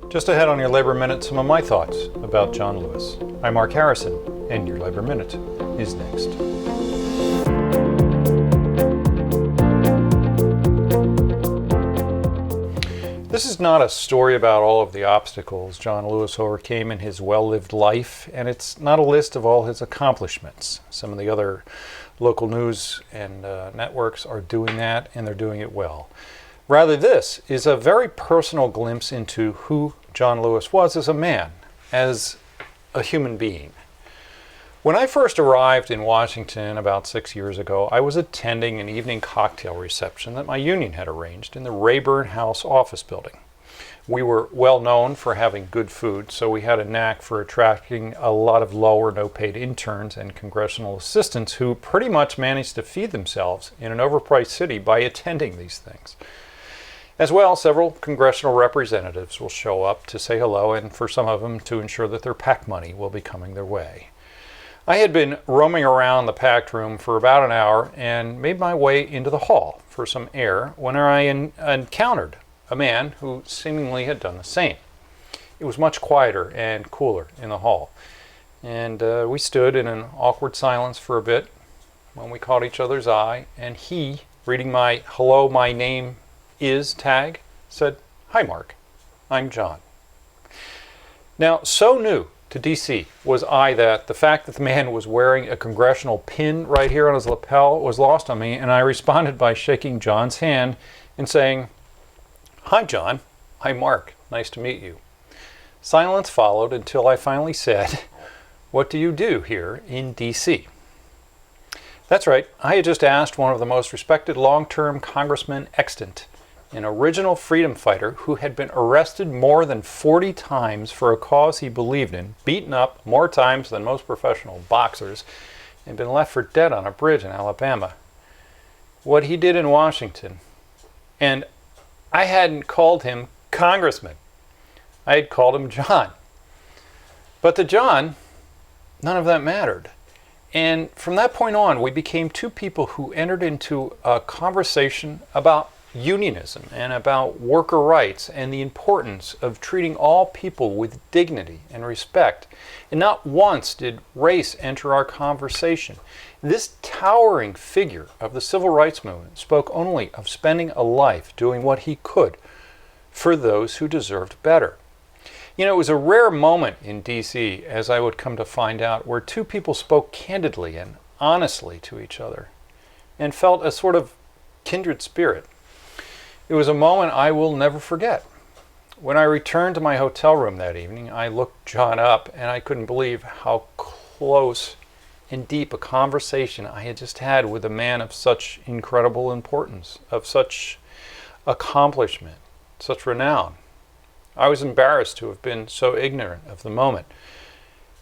Just ahead on your Labor Minute, some of my thoughts about John Lewis. I'm Mark Harrison, and your Labor Minute is next. This is not a story about all of the obstacles John Lewis overcame in his well-lived life, and it's not a list of all his accomplishments. Some of the other local news and networks are doing that, and they're doing it well. Rather, this is a very personal glimpse into who John Lewis was as a man, as a human being. When I first arrived in Washington about 6 years ago, I was attending an evening cocktail reception that my union had arranged in the Rayburn House office building. We were well known for having good food, so we had a knack for attracting a lot of low or no paid interns and congressional assistants who pretty much managed to feed themselves in an overpriced city by attending these things. As well, several congressional representatives will show up to say hello, and for some of them to ensure that their PAC money will be coming their way. I had been roaming around the packed room for about an hour and made my way into the hall for some air when I encountered a man who seemingly had done the same. It was much quieter and cooler in the hall, and we stood in an awkward silence for a bit when we caught each other's eye, and he, reading my "Hello, my name is" tag, said, "Hi Mark, I'm John." Now, so new to DC was I that the fact that the man was wearing a congressional pin right here on his lapel was lost on me, and I responded by shaking John's hand and saying, "Hi John, I'm Mark, nice to meet you." Silence followed until I finally said, "What do you do here in DC?" That's right, I had just asked one of the most respected long-term congressmen extant, an original freedom fighter who had been arrested more than 40 times for a cause he believed in, beaten up more times than most professional boxers, and been left for dead on a bridge in Alabama. What he did in Washington. And I hadn't called him Congressman. I had called him John. But to John, none of that mattered. And from that point on, we became two people who entered into a conversation about unionism and about worker rights and the importance of treating all people with dignity and respect. And not once did race enter our conversation. This towering figure of the civil rights movement spoke only of spending a life doing what he could for those who deserved better. You know, it was a rare moment in DC, as I would come to find out, where two people spoke candidly and honestly to each other and felt a sort of kindred spirit. It was a moment I will never forget. When I returned to my hotel room that evening, I looked John up and I couldn't believe how close and deep a conversation I had just had with a man of such incredible importance, of such accomplishment, such renown. I was embarrassed to have been so ignorant of the moment.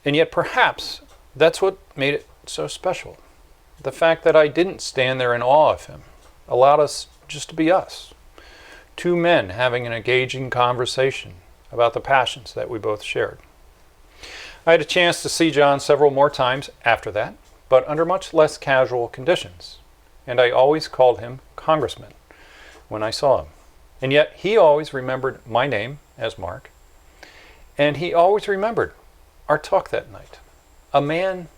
And yet perhaps that's what made it so special. The fact that I didn't stand there in awe of him allowed us just to be us. Two men having an engaging conversation about the passions that we both shared. I had a chance to see John several more times after that, but under much less casual conditions. And I always called him Congressman when I saw him. And yet he always remembered my name as Mark. And he always remembered our talk that night. A man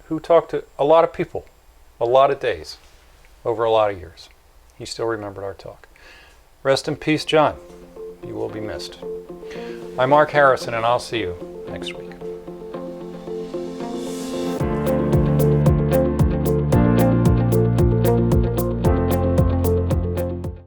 who talked to a lot of people, a lot of days, over a lot of years. He still remembered our talk. Rest in peace, John. You will be missed. I'm Mark Harrison, and I'll see you next week.